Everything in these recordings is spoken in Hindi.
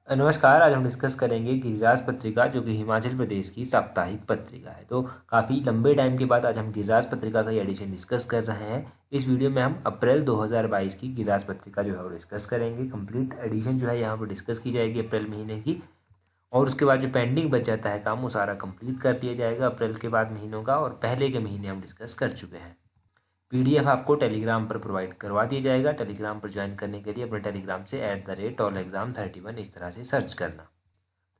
नमस्कार। आज हम डिस्कस करेंगे गिरिराज पत्रिका जो कि हिमाचल प्रदेश की साप्ताहिक पत्रिका है। तो काफ़ी लंबे टाइम के बाद आज हम गिरिराज पत्रिका का ये एडिशन डिस्कस कर रहे हैं। इस वीडियो में हम अप्रैल 2022 की गिरिराज पत्रिका जो है वो डिस्कस करेंगे। कंप्लीट एडिशन जो है यहाँ पर डिस्कस की जाएगी अप्रैल महीने की, और उसके बाद जो पेंडिंग बच जाता है काम वो सारा कंप्लीट कर दिया जाएगा अप्रैल के बाद महीनों का, और पहले के महीने हम डिस्कस कर चुके हैं। पीडीएफ आपको टेलीग्राम पर प्रोवाइड करवा दिया जाएगा। टेलीग्राम पर ज्वाइन करने के लिए अपने टेलीग्राम से @allexam31 इस तरह से सर्च करना।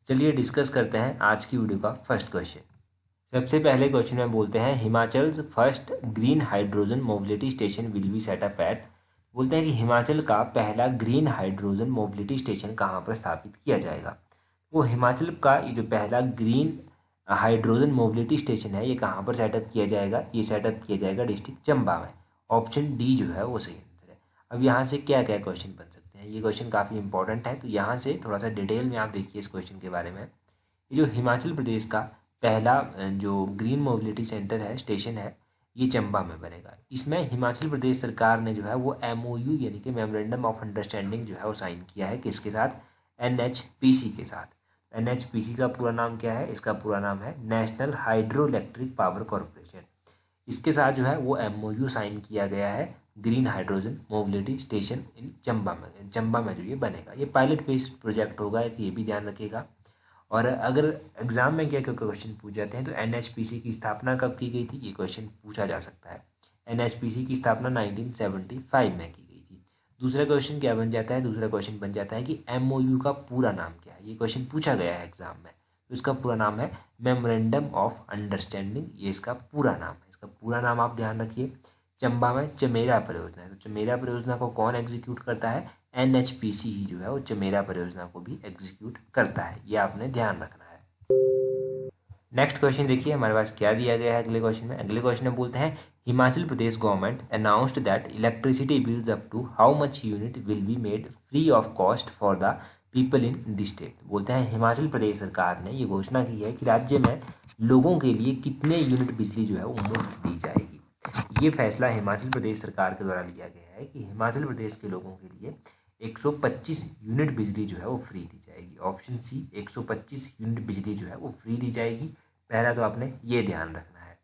चलिए डिस्कस करते हैं आज की वीडियो का फर्स्ट क्वेश्चन। सबसे पहले क्वेश्चन में बोलते हैं Himachal first green hydrogen mobility station will be set up at. बोलते हैं कि हिमाचल का पहला ग्रीन हाइड्रोजन मोबिलिटी स्टेशन कहाँ पर स्थापित किया जाएगा। वो हिमाचल का ये जो पहला ग्रीन हाइड्रोजन मोबिलिटी स्टेशन है ये कहाँ पर सेटअप किया जाएगा। ये सेटअप किया जाएगा डिस्ट्रिक्ट चंबा में। ऑप्शन डी जो है वो सही आंसर है। अब यहाँ से क्या क्या क्वेश्चन बन सकते हैं, ये क्वेश्चन काफ़ी इंपॉर्टेंट है, तो यहाँ से थोड़ा सा डिटेल में आप देखिए इस क्वेश्चन के बारे में। ये जो हिमाचल प्रदेश का पहला जो ग्रीन मोबिलिटी सेंटर है, स्टेशन है, ये चंबा में बनेगा। इसमें हिमाचल प्रदेश सरकार ने जो है वो MOU यानी कि मेमोरेंडम ऑफ अंडरस्टैंडिंग जो है वो साइन किया है। किसके साथ? NHPC के साथ। NHPC का पूरा नाम क्या है? इसका पूरा नाम है national hydro electric power corporation. इसके साथ जो है वो MOU साइन किया गया है ग्रीन हाइड्रोजन मोबिलिटी स्टेशन इन चंबा में। चंबा में जो ये बनेगा, ये पायलट बेस्ड प्रोजेक्ट होगा, एक ये भी ध्यान रखिएगा। और अगर एग्जाम में क्या क्या क्वेश्चन पूछ जाते हैं तो NHPC की स्थापना कब की गई थी, ये क्वेश्चन पूछा जा सकता है। NHPC की स्थापना 1975 में की गई थी। दूसरा क्वेश्चन क्या बन जाता है? दूसरा क्वेश्चन बन जाता है कि MOU का पूरा नाम क्या है। ये क्वेश्चन पूछा गया है एग्जाम में, तो इसका पूरा नाम है मेमोरेंडम ऑफ अंडरस्टैंडिंग। ये इसका पूरा नाम है। इसका पूरा नाम आप ध्यान रखिए। चंबा में चमेरा परियोजना है, तो चमेरा परियोजना को कौन एग्जीक्यूट करता है? NHPC ही जो है वो चमेरा परियोजना को भी एग्जीक्यूट करता है। ये आपने ध्यान रखना है। नेक्स्ट क्वेश्चन देखिए हमारे पास क्या दिया गया है अगले क्वेश्चन में। अगले क्वेश्चन में बोलते हैं Himachal Pradesh government announced that electricity bills up to how much unit will be made free of cost for the people in the state. बोलते हैं हिमाचल प्रदेश सरकार ने ये घोषणा की है कि राज्य में लोगों के लिए कितने यूनिट बिजली जो है वो मुफ्त दी जाएगी। ये फैसला हिमाचल प्रदेश सरकार के द्वारा लिया गया है कि हिमाचल प्रदेश के लोगों के लिए 125 यूनिट बिजली जो है वो फ्री दी जाएगी। ऑप्शन सी, 125 यूनिट बिजली जो है वो फ्री दी जाएगी। पहला तो आपने ये ध्यान रखना है।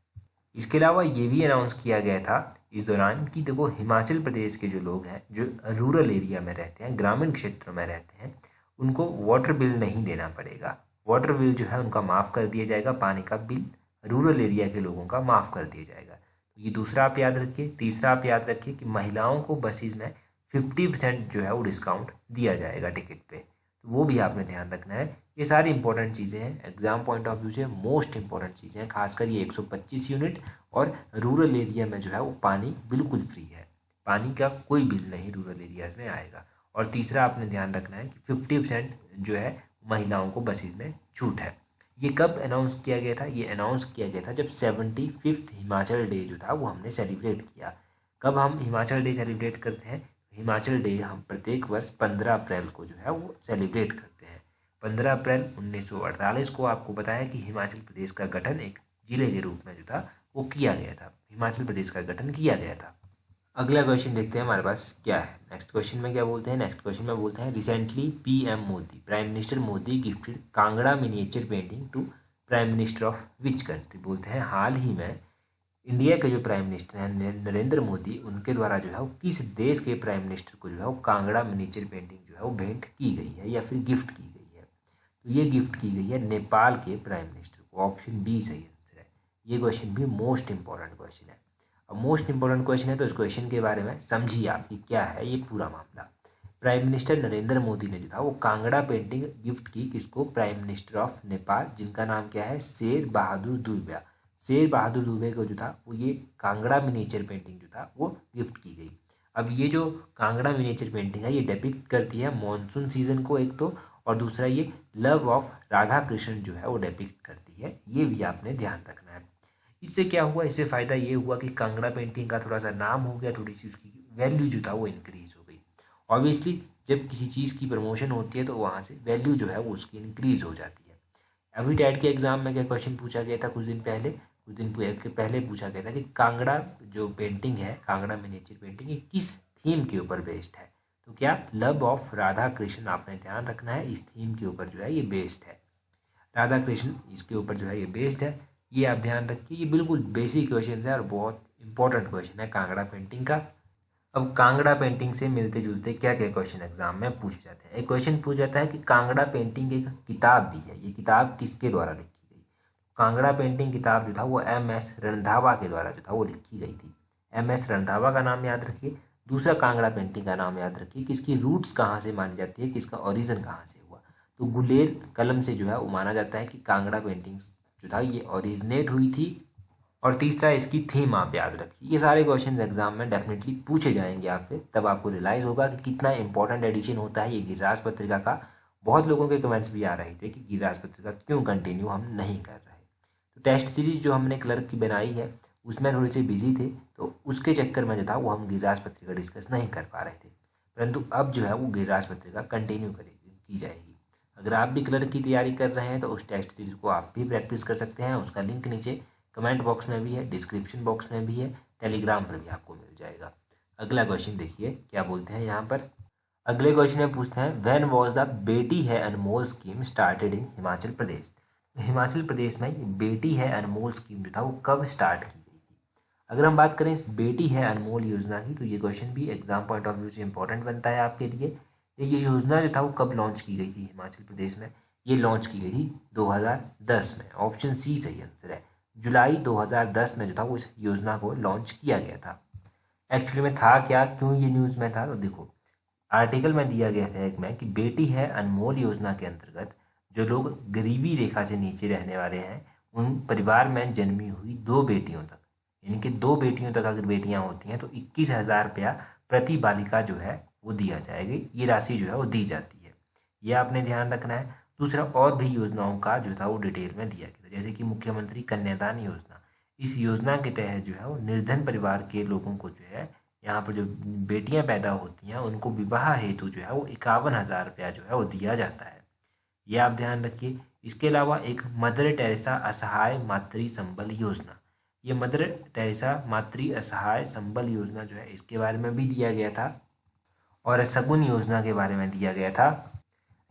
इसके अलावा ये भी अनाउंस किया गया था इस दौरान कि देखो हिमाचल प्रदेश के जो लोग हैं जो रूरल एरिया में रहते हैं, ग्रामीण क्षेत्रों में रहते हैं, उनको वाटर बिल नहीं देना पड़ेगा। वाटर बिल जो है उनका माफ़ कर दिया जाएगा। पानी का बिल रूरल एरिया के लोगों का माफ़ कर दिया जाएगा। तो ये दूसरा आप याद रखिए। तीसरा आप याद रखिए कि महिलाओं को बसेज में 50% जो है वो डिस्काउंट दिया जाएगा टिकट पे, तो वो भी आपने ध्यान रखना है। ये सारी इंपॉर्टेंट चीज़ें हैं, एग्जाम पॉइंट ऑफ व्यू से मोस्ट इंपॉर्टेंट चीज़ें हैं। खासकर ये 125 यूनिट और रूरल एरिया में जो है वो पानी बिल्कुल फ्री है। पानी का कोई बिल नहीं रूरल एरियाज में आएगा। और तीसरा आपने ध्यान रखना है कि 50% जो है महिलाओं को बसेज में छूट है। ये कब अनाउंस किया गया था? ये अनाउंस किया गया था जब 75th हिमाचल डे जो था वो हमने सेलिब्रेट किया। कब हम हिमाचल डे सेलिब्रेट करते हैं? हिमाचल डे हम प्रत्येक वर्ष 15 अप्रैल को जो है वो सेलिब्रेट करते हैं। 15 अप्रैल 1948 को आपको बताया कि हिमाचल प्रदेश का गठन एक जिले के रूप में जो था वो किया गया था। हिमाचल प्रदेश का गठन किया गया था। अगला क्वेश्चन देखते हैं हमारे पास क्या है। नेक्स्ट क्वेश्चन में क्या बोलते हैं? नेक्स्ट क्वेश्चन में बोलते हैं recently PM Modi, prime minister Modi gifted Kangra miniature painting to prime minister of which country. बोलते हैं हाल ही में इंडिया के जो प्राइम मिनिस्टर हैं नरेंद्र मोदी, उनके द्वारा जो है वो किस देश के प्राइम मिनिस्टर को जो है वो कांगड़ा मिनिएचर पेंटिंग जो है वो भेंट की गई है या फिर गिफ्ट की गई है। तो ये गिफ्ट की गई है नेपाल के प्राइम मिनिस्टर को। ऑप्शन बी सही आंसर है। ये क्वेश्चन भी मोस्ट इंपॉर्टेंट क्वेश्चन है। अब मोस्ट इंपॉर्टेंट क्वेश्चन है तो इस क्वेश्चन के बारे में समझिए आप कि क्या है ये पूरा मामला। प्राइम मिनिस्टर नरेंद्र मोदी ने जो था वो कांगड़ा पेंटिंग गिफ्ट की किसको? प्राइम मिनिस्टर ऑफ नेपाल, जिनका नाम क्या है? शेर बहादुर दुर्बा। शेर बहादुर दुबे को जो था वो ये कांगड़ा मिनिएचर पेंटिंग जो था वो गिफ्ट की गई। अब ये जो कांगड़ा मिनिएचर पेंटिंग है ये डेपिक्ट करती है मॉनसून सीजन को एक तो, और दूसरा ये लव ऑफ राधा कृष्ण जो है वो डेपिक्ट करती है। ये भी आपने ध्यान रखना है। इससे क्या हुआ? इससे फ़ायदा ये हुआ कि कांगड़ा पेंटिंग का थोड़ा सा नाम हो गया, थोड़ी सी उसकी वैल्यू जो था वो इंक्रीज़ हो गई। ऑब्वियसली जब किसी चीज़ की प्रमोशन होती है तो वहाँ से वैल्यू जो है वो उसकी इंक्रीज़ हो जाती है। अभी टैट के एग्जाम में क्या क्वेश्चन पूछा गया था कुछ दिन पहले? कुछ दिन पहले पूछा गया था कि कांगड़ा जो पेंटिंग है, कांगड़ा मिनिएचर पेंटिंग, ये किस थीम के ऊपर बेस्ड है। तो क्या लव ऑफ राधा कृष्ण आपने ध्यान रखना है, इस थीम के ऊपर जो है ये बेस्ड है। राधा कृष्ण इसके ऊपर जो है ये बेस्ड है, ये आप ध्यान रखिए। ये बिल्कुल बेसिक क्वेश्चन है और बहुत इंपॉर्टेंट क्वेश्चन है कांगड़ा पेंटिंग का। अब कांगड़ा पेंटिंग से मिलते जुलते क्या क्या क्वेश्चन एग्जाम में पूछ जाते हैं। एक क्वेश्चन पूछ जाता है कि कांगड़ा पेंटिंग एक किताब भी है, ये किताब किसके द्वारा लिखी गई। कांगड़ा पेंटिंग किताब जो था वो MS रणधावा के द्वारा जो था वो लिखी गई थी। MS रणधावा का नाम याद रखिए। दूसरा कांगड़ा पेंटिंग का नाम याद रखिए कि इसकी रूट्स कहाँ से मानी जाती है, किसका ओरिजिन कहाँ से हुआ। तो गुलेर कलम से जो है वो माना जाता है कि कांगड़ा पेंटिंग्स जो था ये ओरिजिनेट हुई थी। और तीसरा इसकी थीम आप याद रखिए। ये सारे क्वेश्चन एग्जाम में डेफिनेटली पूछे जाएंगे आपसे, तब आपको रियलाइज़ होगा कि कितना इंपॉर्टेंट एडिशन होता है ये गिरिराज पत्रिका का। बहुत लोगों के कमेंट्स भी आ रहे थे कि गिरिराज पत्रिका क्यों कंटिन्यू हम नहीं कर रहे। तो टेस्ट सीरीज जो हमने क्लर्क की बनाई है उसमें थोड़ी सी बिजी थे, तो उसके चक्कर में जो था वो हम गिरिराज पत्रिका डिस्कस नहीं कर पा रहे थे। परंतु अब जो है वो गिरिराज पत्रिका कंटिन्यू की जाएगी। अगर आप भी क्लर्क की तैयारी कर रहे हैं तो उस टेस्ट सीरीज को आप भी प्रैक्टिस कर सकते हैं। उसका लिंक नीचे कमेंट बॉक्स में भी है, डिस्क्रिप्शन बॉक्स में भी है, टेलीग्राम पर भी आपको मिल जाएगा। अगला क्वेश्चन देखिए क्या बोलते हैं यहाँ पर। अगले क्वेश्चन में पूछते हैं व्हेन वाज द बेटी है अनमोल scheme started in Himachal Pradesh. तो हिमाचल प्रदेश में बेटी है अनमोल स्कीम जो था वो कब स्टार्ट की गई थी। अगर हम बात करें इस बेटी है अनमोल योजना की, तो ये क्वेश्चन भी एग्जाम पॉइंट ऑफ व्यू से इंपॉर्टेंट बनता है आपके लिए। ये योजना जो था वो कब लॉन्च की गई थी हिमाचल प्रदेश में। ये लॉन्च की गई थी 2010 में। ऑप्शन सी सही आंसर है। जुलाई 2010 में जो था वो इस योजना को लॉन्च किया गया था। एक्चुअली में था क्या, क्यों ये न्यूज़ में था, तो देखो आर्टिकल में दिया गया था एक में कि बेटी है अनमोल योजना के अंतर्गत जो लोग गरीबी रेखा से नीचे रहने वाले हैं उन परिवार में जन्मी हुई 2 बेटियों तक, यानी कि 2 बेटियों तक अगर बेटियां होती हैं तो 21,000 रुपया प्रति बालिका जो है वो दिया जाएगा। ये राशि जो है वो दी जाती है, ये आपने ध्यान रखना है। दूसरा और भी योजनाओं का जो था वो डिटेल में दिया गया था, जैसे कि मुख्यमंत्री कन्यादान योजना। इस योजना के तहत जो है वो निर्धन परिवार के लोगों को जो है यहाँ पर जो बेटियां पैदा होती हैं उनको विवाह हेतु जो है वो 51,000 रुपया जो है वो दिया जाता है, ये आप ध्यान रखिए। इसके अलावा एक मदर टेरेसा असहाय मातृ संबल योजना, ये मदर टेरेसा मातृ असहाय संबल योजना जो है इसके बारे में भी दिया गया था। और सगुन योजना के बारे में दिया गया था।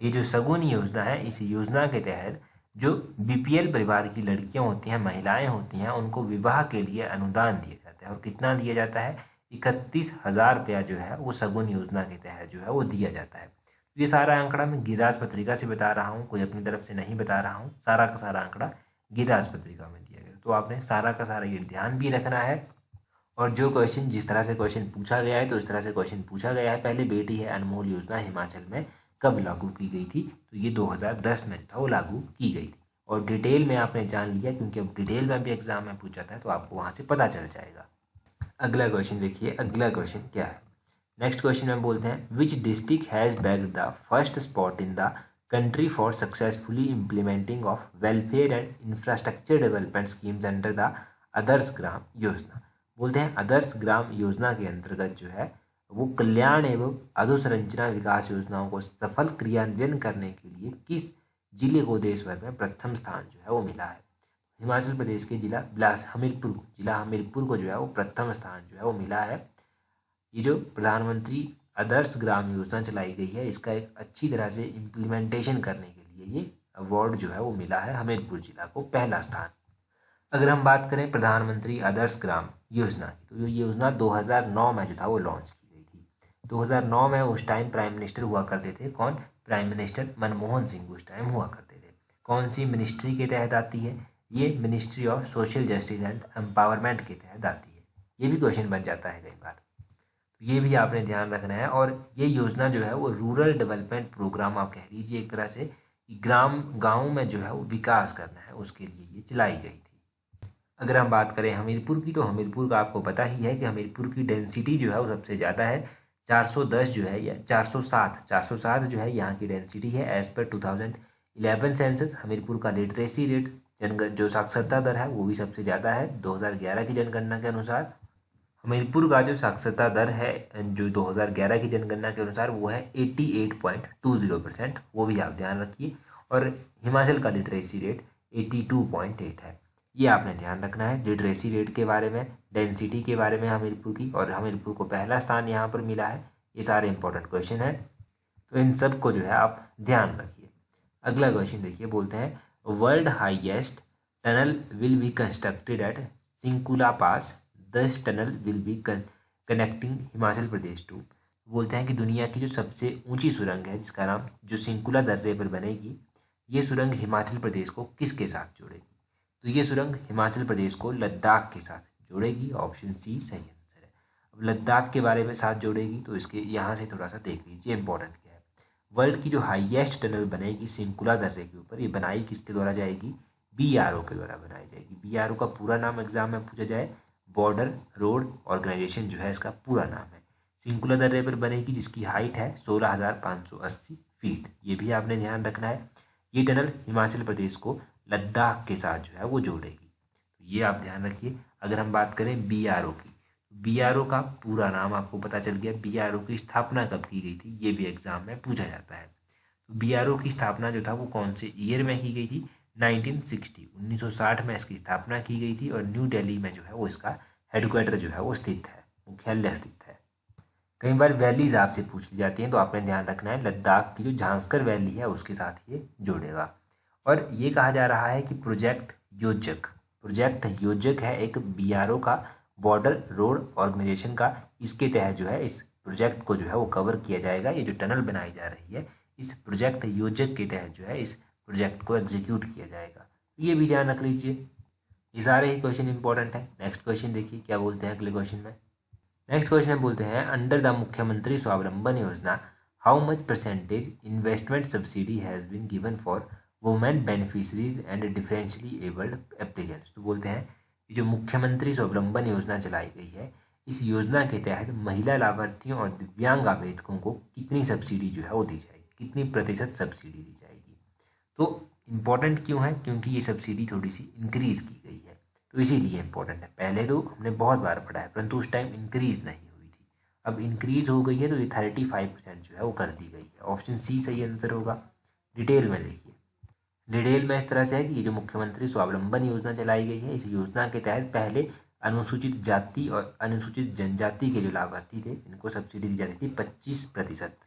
ये जो सगुन योजना है, इस योजना के तहत जो BPL परिवार की लड़कियां होती हैं, महिलाएं होती हैं, उनको विवाह के लिए अनुदान दिया जाता है। और कितना दिया जाता है, 31,000 रुपया जो है वो सगुन योजना के तहत जो है वो दिया जाता है। ये सारा आंकड़ा मैं गिरिराज पत्रिका से बता रहा हूँ, कोई अपनी तरफ से नहीं बता रहा हूँ। सारा का सारा आंकड़ा गिरिराज पत्रिका में दिया गया, तो आपने सारा का सारा ये ध्यान भी रखना है। और जो क्वेश्चन जिस तरह से क्वेश्चन पूछा गया है तो इस तरह से क्वेश्चन पूछा गया है। पहले बेटी है अनमोल योजना हिमाचल में कब लागू की गई थी, तो ये 2010 में था वो लागू की गई थी। और डिटेल में आपने जान लिया, क्योंकि अब डिटेल में भी एग्जाम में पूछा था तो आपको वहाँ से पता चल जाएगा। अगला क्वेश्चन देखिए, अगला क्वेश्चन क्या है। नेक्स्ट क्वेश्चन में बोलते हैं which district has bagged the first spot in the country for successfully implementing of welfare and infrastructure development schemes under the Adarsh Gram Yojana. बोलते हैं आदर्श ग्राम योजना के अंतर्गत जो है वो कल्याण एवं अधोसंरचना विकास योजनाओं को सफल क्रियान्वयन करने के लिए किस जिले को देश भर में प्रथम स्थान जो है वो मिला है। हिमाचल प्रदेश के जिला हमीरपुर को जो है वो प्रथम स्थान जो है वो मिला है। ये जो प्रधानमंत्री आदर्श ग्राम योजना चलाई गई है इसका एक अच्छी तरह से इम्प्लीमेंटेशन करने के लिए ये अवार्ड जो है वो मिला है हमीरपुर जिला को, पहला स्थान। अगर हम बात करें प्रधानमंत्री आदर्श ग्राम योजना की, तो ये योजना 2009 में जो था वो लॉन्च की गई थी। 2009 में उस टाइम प्राइम मिनिस्टर हुआ करते थे, कौन, प्राइम मिनिस्टर मनमोहन सिंह उस टाइम हुआ करते थे। कौन सी मिनिस्ट्री के तहत आती है, ये ministry of social justice and empowerment के तहत आती है। ये भी क्वेश्चन बन जाता है कई बार, तो ये भी आपने ध्यान रखना है। और ये योजना जो है वो रूरल डेवलपमेंट प्रोग्राम आप कह लीजिए एक तरह से, ग्राम गाँव में जो है वो विकास करना है उसके लिए ये चलाई गई थी। अगर हम बात करें हमीरपुर की, तो हमीरपुर का आपको पता ही है कि हमीरपुर की डेंसिटी जो है वो सबसे ज़्यादा है, 410 जो है या 407 जो है यहाँ की डेंसिटी है। एज़ पर 2011 सेंसस हमीरपुर का लिटरेसी रेट जो साक्षरता दर है वो भी सबसे ज़्यादा है। 2011 की जनगणना के अनुसार हमीरपुर का जो साक्षरता दर है जो 2011 की जनगणना के अनुसार वो है 88.20%, वो भी आप ध्यान रखिए। और हिमाचल का लिटरेसी रेट 82.8 है, ये आपने ध्यान रखना है लिटरेसी रेट के बारे में, डेंसिटी के बारे में हमीरपुर की। और हमीरपुर को पहला स्थान यहाँ पर मिला है, ये सारे इंपॉर्टेंट क्वेश्चन हैं, तो इन सब को जो है आप ध्यान रखिए। अगला क्वेश्चन देखिए, बोलते हैं world highest tunnel will be constructed at Sinkula pass, this tunnel will be connecting Himachal Pradesh to. बोलते हैं कि दुनिया की जो सबसे ऊंची सुरंग है जिसका नाम जो सिंकुला दर्रे पर बनेगी, ये सुरंग हिमाचल प्रदेश को किसके साथ जोड़ेगी? तो ये सुरंग हिमाचल प्रदेश को लद्दाख के साथ जोड़ेगी। ऑप्शन सी सही आंसर है। अब लद्दाख के बारे में साथ जोड़ेगी तो इसके यहाँ से थोड़ा सा देख लीजिए इंपॉर्टेंट क्या है। वर्ल्ड की जो हाईएस्ट टनल बनेगी सिंकुला दर्रे के ऊपर, ये बनाई किसके द्वारा जाएगी? BRO के द्वारा बनाई जाएगी। BRO का पूरा नाम एग्जाम में पूछा जाए, बॉर्डर रोड ऑर्गेनाइजेशन जो है इसका पूरा नाम है। सिंकुला दर्रे पर बनेगी जिसकी हाइट है 16,580 फीट, ये भी आपने ध्यान रखना है। ये टनल हिमाचल प्रदेश को लद्दाख के साथ जो है वो जोड़ेगी, तो ये आप ध्यान रखिए। अगर हम बात करें BRO की, BRO का पूरा नाम आपको पता चल गया। BRO की स्थापना कब की गई थी, ये भी एग्जाम में पूछा जाता है। तो BRO की स्थापना जो था वो कौन से ईयर में की गई थी? 1960 में इसकी स्थापना की गई थी और न्यू दिल्ली में जो है वो इसका हेडक्वार्टर जो है वो स्थित है, मुख्यालय स्थित है। कई बार वैलीज आपसे पूछ ली जाती हैं, तो आपने ध्यान रखना है लद्दाख की जो झांसकर वैली है उसके साथ ये जोड़ेगा। और ये कहा जा रहा है कि प्रोजेक्ट योजक है एक BRO का बॉर्डर रोड ऑर्गेनाइजेशन का, इसके तहत जो है इस प्रोजेक्ट को जो है वो कवर किया जाएगा। ये जो टनल बनाई जा रही है इस प्रोजेक्ट योजक के तहत जो है इस प्रोजेक्ट को एग्जीक्यूट किया जाएगा, ये भी ध्यान रख लीजिए। ये सारे ही क्वेश्चन इंपॉर्टेंट है। नेक्स्ट क्वेश्चन देखिए क्या बोलते हैं अगले क्वेश्चन में। नेक्स्ट क्वेश्चन में बोलते हैं under the Mukhyamantri Swavalamban Yojana how much percentage investment subsidy has been given for women beneficiaries and differently abled applicants. तो बोलते हैं कि जो मुख्यमंत्री स्वावलंबन योजना चलाई गई है, इस योजना के तहत महिला लाभार्थियों और दिव्यांग आवेदकों को कितनी सब्सिडी जो है वो दी जाएगी, कितनी प्रतिशत सब्सिडी दी जाएगी। तो इम्पॉर्टेंट क्यों है? क्योंकि ये सब्सिडी थोड़ी सी इंक्रीज़ की गई है, तो इसीलिए इम्पोर्टेंट है। पहले तो हमने बहुत बार पढ़ा है परंतु उस टाइम इंक्रीज़ नहीं हुई थी, अब इंक्रीज़ हो गई है, तो ये 35% जो है वो कर दी गई है। ऑप्शन सी सही आंसर होगा। डिटेल में देखिए, डिटेल में इस तरह से है कि ये जो मुख्यमंत्री स्वावलंबन योजना चलाई गई है, इस योजना के तहत पहले अनुसूचित जाति और अनुसूचित जनजाति के जो लाभार्थी थे इनको सब्सिडी दी जाती थी 25%।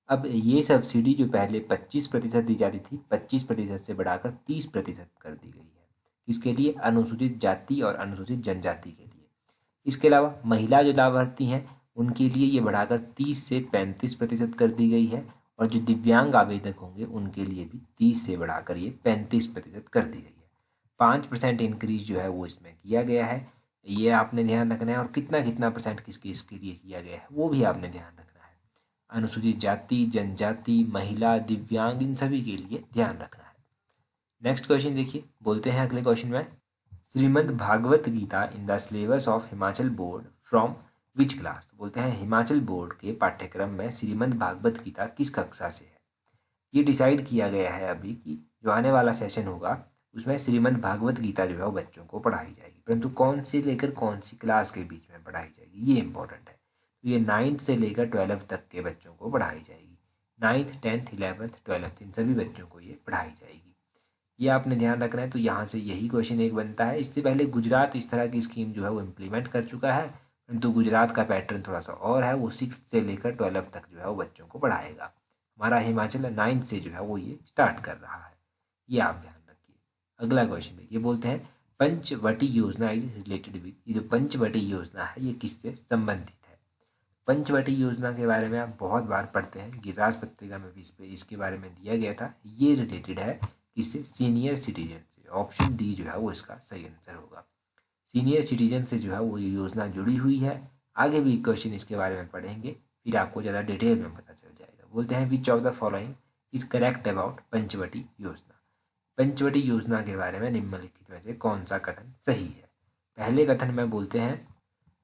अब ये सब्सिडी जो पहले 25% दी जाती थी, 25% से बढ़ाकर 30% कर दी गई है। किसके लिए? अनुसूचित जाति और अनुसूचित जनजाति के लिए। इसके अलावा महिला जो लाभार्थी हैं उनके लिए ये बढ़ाकर 30 से 35% कर दी गई है, और जो दिव्यांग आवेदक होंगे उनके लिए भी 30 से बढ़ाकर ये 35% कर दी गई है। 5% इंक्रीज जो है वो इसमें किया गया है, ये आपने ध्यान रखना है। और कितना कितना परसेंट किसके लिए किया गया है वो भी आपने ध्यान रखना है। अनुसूचित जाति, जनजाति, महिला, दिव्यांग, इन सभी के लिए ध्यान रखना है। नेक्स्ट क्वेश्चन देखिए, बोलते हैं अगले क्वेश्चन में Shrimad Bhagavad Gita in the syllabus of Himachal board from which class. तो बोलते हैं हिमाचल बोर्ड के पाठ्यक्रम में श्रीमद् भागवत गीता किस कक्षा से है। ये डिसाइड किया गया है अभी कि जो आने वाला सेशन होगा उसमें श्रीमद् भागवत गीता जो है वो बच्चों को पढ़ाई जाएगी, परंतु कौन से लेकर कौन सी क्लास के बीच में पढ़ाई जाएगी ये इंपॉर्टेंट है। तो ये 9th से लेकर 12th तक के बच्चों को पढ़ाई जाएगी। 9th, 10th, 11th, 12th इन सभी बच्चों को ये पढ़ाई जाएगी, ये आपने ध्यान रखना है। तो यहाँ से यही क्वेश्चन एक बनता है। इससे पहले गुजरात इस तरह की स्कीम जो है वो इम्प्लीमेंट कर चुका है, परंतु गुजरात का पैटर्न थोड़ा सा और है, वो 6th से लेकर 12th तक जो है वो बच्चों को पढ़ाएगा। हमारा हिमाचल 9th से जो है वो ये स्टार्ट कर रहा है, ये आप ध्यान रखिए। अगला क्वेश्चन देखिए, बोलते हैं पंचवटी योजना इज रिलेटेड विद। ये जो पंचवटी योजना है ये किससे संबंधित है? पंचवटी योजना के बारे में आप बहुत बार पढ़ते हैं, गिरिराज पत्रिका में भी इसके बारे में दिया गया था। ये रिलेटेड है किससे? सीनियर सिटीजन से। ऑप्शन डी जो है वो इसका सही आंसर होगा। सीनियर सिटीजन से जो है वो ये योजना जुड़ी हुई है। आगे भी क्वेश्चन इसके बारे में पढ़ेंगे, फिर आपको ज़्यादा डिटेल में पता चल जाएगा। बोलते हैं which of the following is correct about Panchavati Yojana. Panchavati योजना के बारे में निम्नलिखित में से कौन सा कथन सही है? पहले कथन में बोलते हैं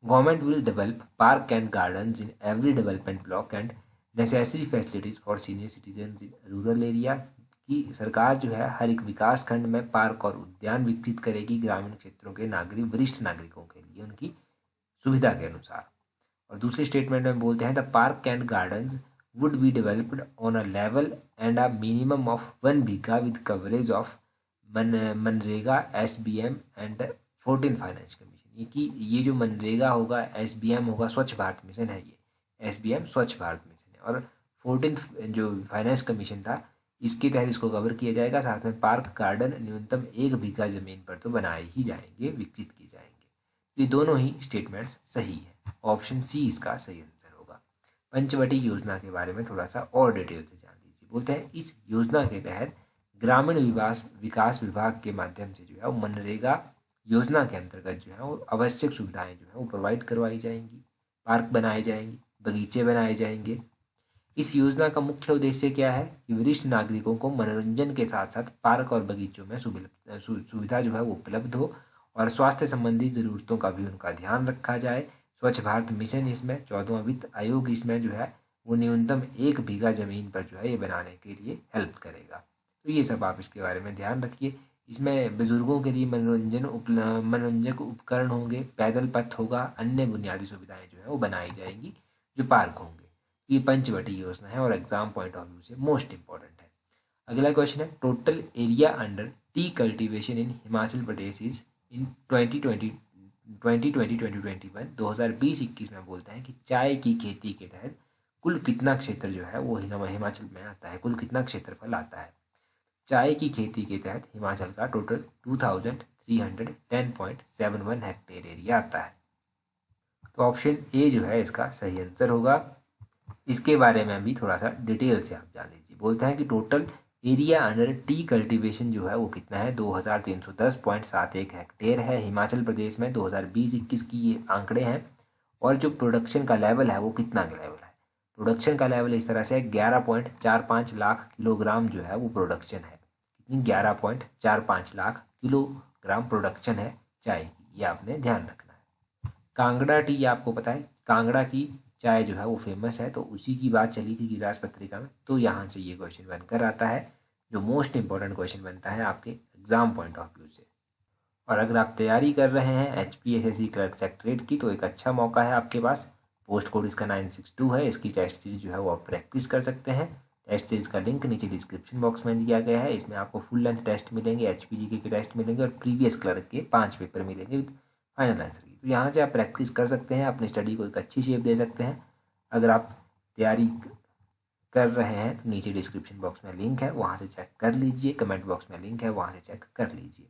government will develop park and gardens in every development block and necessary facilities for senior citizens in rural area. की सरकार जो है हर एक विकास खंड में पार्क और उद्यान विकसित करेगी ग्रामीण क्षेत्रों के वरिष्ठ नागरिकों के लिए उनकी सुविधा के अनुसार। और दूसरी स्टेटमेंट में बोलते हैं the park and gardens would be developed on a level and a minimum of 1 bigha with coverage of MNREGA, SBM and 14 finance commission. ये कि ये जो मनरेगा होगा, SBM होगा, स्वच्छ भारत मिशन है, SBM स्वच्छ भारत मिशन है। और 14th जो फाइनेंस कमीशन था इसके तहत इसको कवर किया जाएगा। साथ में पार्क गार्डन न्यूनतम 1 बीघा ज़मीन पर तो बनाए ही जाएंगे, विकसित किए जाएंगे। ये दोनों ही स्टेटमेंट्स सही है। ऑप्शन सी इसका सही आंसर होगा। पंचवटी योजना के बारे में थोड़ा सा और डिटेल से जान लीजिए। बोलते हैं इस योजना के तहत ग्रामीण विकास विभाग के माध्यम से जो है वो मनरेगा योजना के अंतर्गत जो है वो आवश्यक सुविधाएं जो है वो प्रोवाइड करवाई जाएंगी। पार्क बनाए जाएंगे, बगीचे बनाए जाएंगे। इस योजना का मुख्य उद्देश्य क्या है कि वरिष्ठ नागरिकों को मनोरंजन के साथ साथ पार्क और बगीचों में सुविधा जो है वो उपलब्ध हो और स्वास्थ्य संबंधी ज़रूरतों का भी उनका ध्यान रखा जाए। स्वच्छ भारत मिशन इसमें 14वां वित्त आयोग इसमें जो है वो न्यूनतम 1 बीघा ज़मीन पर जो है ये बनाने के लिए हेल्प करेगा। तो ये सब आप इसके बारे में ध्यान रखिए। इसमें बुजुर्गों के लिए मनोरंजक उपकरण होंगे, पैदल पथ होगा, अन्य बुनियादी सुविधाएं जो है वो बनाई जाएंगी, जो पार्क होंगे। ये पंचवटी योजना है और एग्जाम पॉइंट ऑफ व्यू से मोस्ट इंपॉर्टेंट है। अगला क्वेश्चन है total area under T cultivation in Himachal Pradesh is in 2021 2020-21 में बोलते हैं कि चाय की खेती के तहत कुल कितना क्षेत्र जो है वो हिमाचल में आता है, कुल कितना क्षेत्रफल आता है। चाय की खेती के तहत हिमाचल का टोटल 2310.71 हेक्टेयर एरिया आता है। तो ऑप्शन ए जो है इसका सही आंसर होगा। इसके बारे में भी थोड़ा सा डिटेल से आप जान लीजिए। बोलते हैं कि total area under T cultivation जो है वो कितना है, 2310.71 हेक्टेयर है हिमाचल प्रदेश में। 2020-21 की ये आंकड़े हैं। और जो प्रोडक्शन का लेवल है वो कितना का लेवल है, प्रोडक्शन का लेवल इस तरह से 11.45 लाख किलोग्राम जो है वो प्रोडक्शन है। कितनी, 11.45 लाख किलोग्राम प्रोडक्शन है चाय की, ये आपने ध्यान रखना है। कांगड़ा टी आपको पता है, कांगड़ा की चाय जो है वो फेमस है, तो उसी की बात चली थी गिरिराज पत्रिका में। तो यहाँ से ये क्वेश्चन बनकर आता है, जो मोस्ट इंपॉर्टेंट क्वेश्चन बनता है आपके एग्जाम पॉइंट ऑफ व्यू से। और अगर आप तैयारी कर रहे हैं HPSSC क्लर्क सेक्रेटरीट की, तो एक अच्छा मौका है आपके पास। पोस्ट कोड इसका 962 है। इसकी टेस्ट सीरीज जो है वो आप प्रैक्टिस कर सकते हैं। टेस्ट सीरीज का लिंक नीचे डिस्क्रिप्शन बॉक्स में दिया गया है। इसमें आपको फुल लेंथ टेस्ट मिलेंगे, HPGK के टेस्ट मिलेंगे और प्रीवियस क्लर्क के 5 पेपर मिलेंगे विद फाइनल आंसर की। तो यहाँ से आप प्रैक्टिस कर सकते हैं, अपनी स्टडी को एक अच्छी शेप दे सकते हैं। अगर आप तैयारी कर रहे हैं तो नीचे डिस्क्रिप्शन बॉक्स में लिंक है, वहाँ से चेक कर लीजिए। कमेंट बॉक्स में लिंक है, वहाँ से चेक कर लीजिए।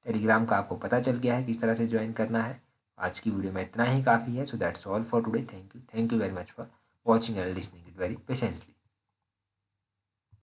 टेलीग्राम का आपको पता चल गया है किस तरह से ज्वाइन करना है। आज की वीडियो में इतना ही काफ़ी है। So that's all for today. Thank you very much for watching and listening it very patiently.